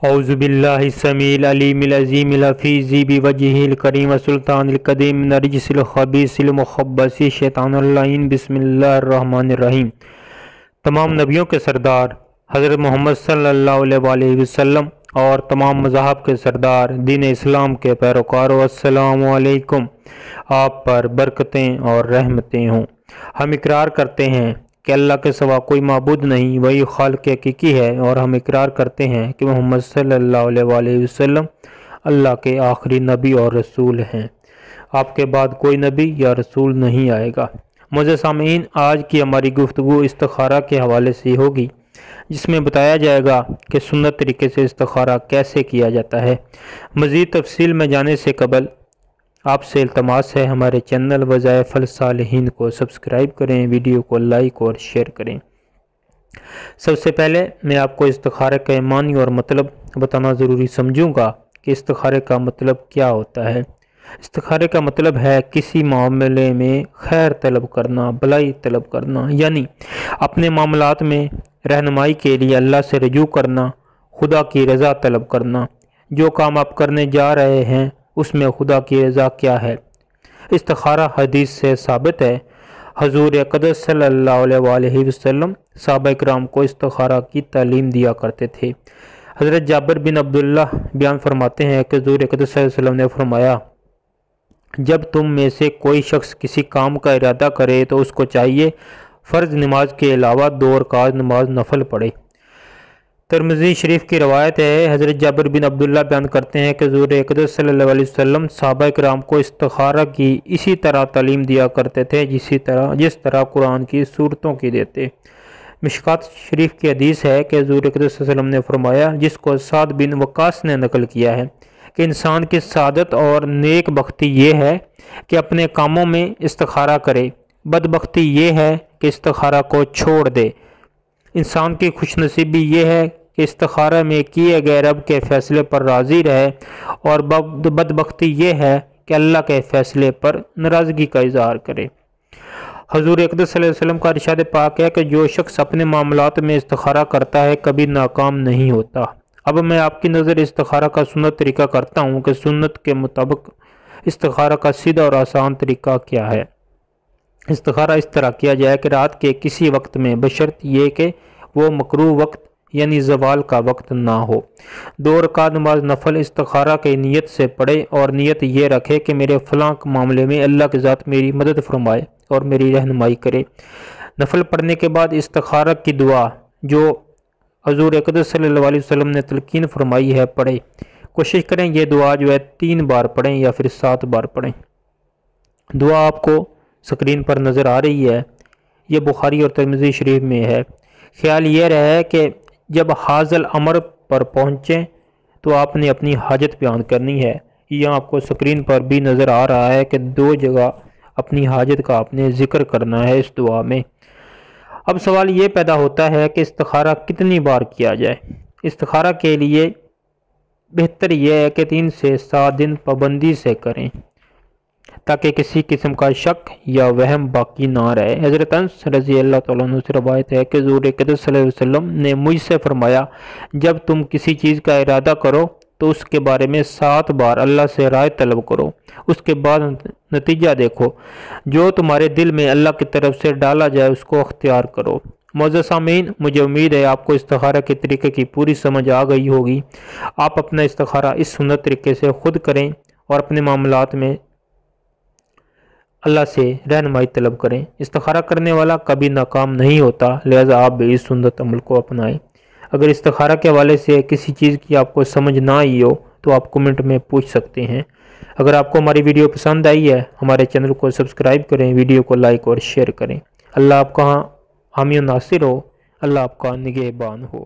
اعوذ باللہ السمیع العلیم العظیم الحفیظ بوجہہ الکریم سلطان القدیم من الرجس الخبیث المخبث شیطان اللعین بسم اللہ الرحمن الرحیم۔ تمام نبیوں کے سردار حضرت محمد صلی اللہ علیہ وآلہ وسلم اور تمام مذاہب کے سردار دین اسلام کے پیروکاروں، السلام علیکم۔ آپ پر برکتیں اور رحمتیں ہوں۔ ہم اقرار کرتے ہیں کہ اللہ کے سوا کوئی معبود نہیں، وہی خالق حقیقی ہے، اور ہم اقرار کرتے ہیں کہ محمد صلی اللہ علیہ وآلہ وسلم اللہ کے آخری نبی اور رسول ہیں۔ آپ کے بعد کوئی نبی یا رسول نہیں آئے گا۔ معزز سامعین، آج کی ہماری گفتگو استخارہ کے حوالے سے ہوگی، جس میں بتایا جائے گا کہ سنت طریقے سے استخارہ کیسے کیا جاتا ہے۔ مزید تفصیل میں جانے سے قبل آپ سے التماس ہے، ہمارے چینل وظائف الصالحین کو سبسکرائب کریں، ویڈیو کو لائک اور شیئر کریں۔ سب سے پہلے میں آپ کو استخارے کا معنی اور مطلب بتانا ضروری سمجھوں گا کہ استخارے کا مطلب کیا ہوتا ہے۔ استخارے کا مطلب ہے کسی معاملے میں خیر طلب کرنا، بھلائی طلب کرنا، یعنی اپنے معاملات میں رہنمائی کے لیے اللہ سے رجوع کرنا، خدا کی رضا طلب کرنا۔ جو کام آپ کرنے جا رہے ہیں اس میں خدا کی رضا کیا ہے۔ استخارہ حدیث سے ثابت ہے۔ حضور اقدس صلی اللہ علیہ وآلہ وسلم صحابہ اکرام کو استخارہ کی تعلیم دیا کرتے تھے۔ حضرت جابر بن عبداللہ بیان فرماتے ہیں کہ حضور اقدس صلی اللہ علیہ وسلم نے فرمایا، جب تم میں سے کوئی شخص کسی کام کا ارادہ کرے تو اس کو چاہیے فرض نماز کے علاوہ 2 رکعت نماز نفل پڑھے۔ ترمذی شریف کی روایت ہے، حضرت جابر بن عبداللہ بیان کرتے ہیں کہ حضور اقدس صلی اللہ علیہ وسلم صحابہ کرام کو استخارہ کی اسی طرح تعلیم دیا کرتے تھے جس طرح قرآن کی سورتوں کی دیتے۔ مشکات شریف کی حدیث ہے کہ حضور اقدس صلی اللہ علیہ وسلم نے فرمایا، جس کو سعد بن وقاص نے نقل کیا ہے، کہ انسان کی سعادت اور نیک بختی یہ ہے کہ اپنے کاموں میں استخارہ کرے، بدبختی یہ ہے کہ استخارہ کو چھوڑ دے۔ انسان کی خوش نصیبی یہ ہے کہ استخارہ میں کیے گئے رب کے فیصلے پر راضی رہے، اور بدبختی یہ ہے کہ اللہ کے فیصلے پر ناراضگی کا اظہار کرے۔ حضور اقدس صلی اللہ علیہ وسلم کا ارشاد پاک ہے کہ جو شخص اپنے معاملات میں استخارہ کرتا ہے کبھی ناکام نہیں ہوتا۔ اب میں آپ کی نظر استخارہ کا سنت طریقہ کرتا ہوں کہ سنت کے مطابق استخارہ کا سیدھا اور آسان طریقہ کیا ہے۔ استخارہ اس طرح کیا جائے کہ رات کے کسی وقت میں، بشرط یہ کہ وہ مکروہ وقت یعنی زوال کا وقت نہ ہو، 2 رکعت نماز نفل استخارہ کی نیت سے پڑھے، اور نیت یہ رکھے کہ میرے فلاں معاملے میں اللہ کے ذات میری مدد فرمائے اور میری رہنمائی کرے۔ نفل پڑھنے کے بعد استخارہ کی دعا جو حضور اقدس صلی اللہ علیہ وسلم نے تلقین فرمائی ہے پڑھے۔ کوشش کریں یہ دعا جو ہے 3 بار پڑھیں یا پھر 7 بار پڑھیں۔ دعا آپ کو سکرین پر نظر آ رہی ہے، یہ بخاری اور ترمذی شریف میں ہے۔ خیال یہ رہے کہ جب حاصل امر پر پہنچیں تو آپ نے اپنی حاجت بیان کرنی ہے۔ یہاں آپ کو سکرین پر بھی نظر آ رہا ہے کہ 2 جگہ اپنی حاجت کا آپ نے ذکر کرنا ہے اس دعا میں۔ اب سوال یہ پیدا ہوتا ہے کہ استخارہ کتنی بار کیا جائے۔ استخارہ کے لیے بہتر یہ ہے کہ 3 سے 7 دن پابندی سے کریں، تاکہ کسی قسم کا شک یا وہم باقی نہ رہے۔ حضرت انس رضی اللہ تعالیٰ عنہ سے روایت ہے کہ حضور اقدس صلی اللہ علیہ وسلم نے مجھ سے فرمایا، جب تم کسی چیز کا ارادہ کرو تو اس کے بارے میں 7 بار اللہ سے رائے طلب کرو، اس کے بعد نتیجہ دیکھو، جو تمہارے دل میں اللہ کی طرف سے ڈالا جائے اس کو اختیار کرو۔ معزز سامعین، مجھے امید ہے آپ کو استخارہ کے طریقے کی پوری سمجھ آ گئی ہوگی۔ آپ اپنا استخارہ اس سنت طریقے سے خود کریں اور اپنے معاملات میں اللہ سے رہنمائی طلب کریں۔ استخارہ کرنے والا کبھی ناکام نہیں ہوتا، لہذا آپ بھی اس سنت عمل کو اپنائیں۔ اگر استخارہ کے حوالے سے کسی چیز کی آپ کو سمجھ نہ آئی ہو تو آپ کمنٹ میں پوچھ سکتے ہیں۔ اگر آپ کو ہماری ویڈیو پسند آئی ہے، ہمارے چینل کو سبسکرائب کریں، ویڈیو کو لائک اور شیئر کریں۔ اللہ آپ کا حامی و ناصر ہو، اللہ آپ کا نگہبان ہو۔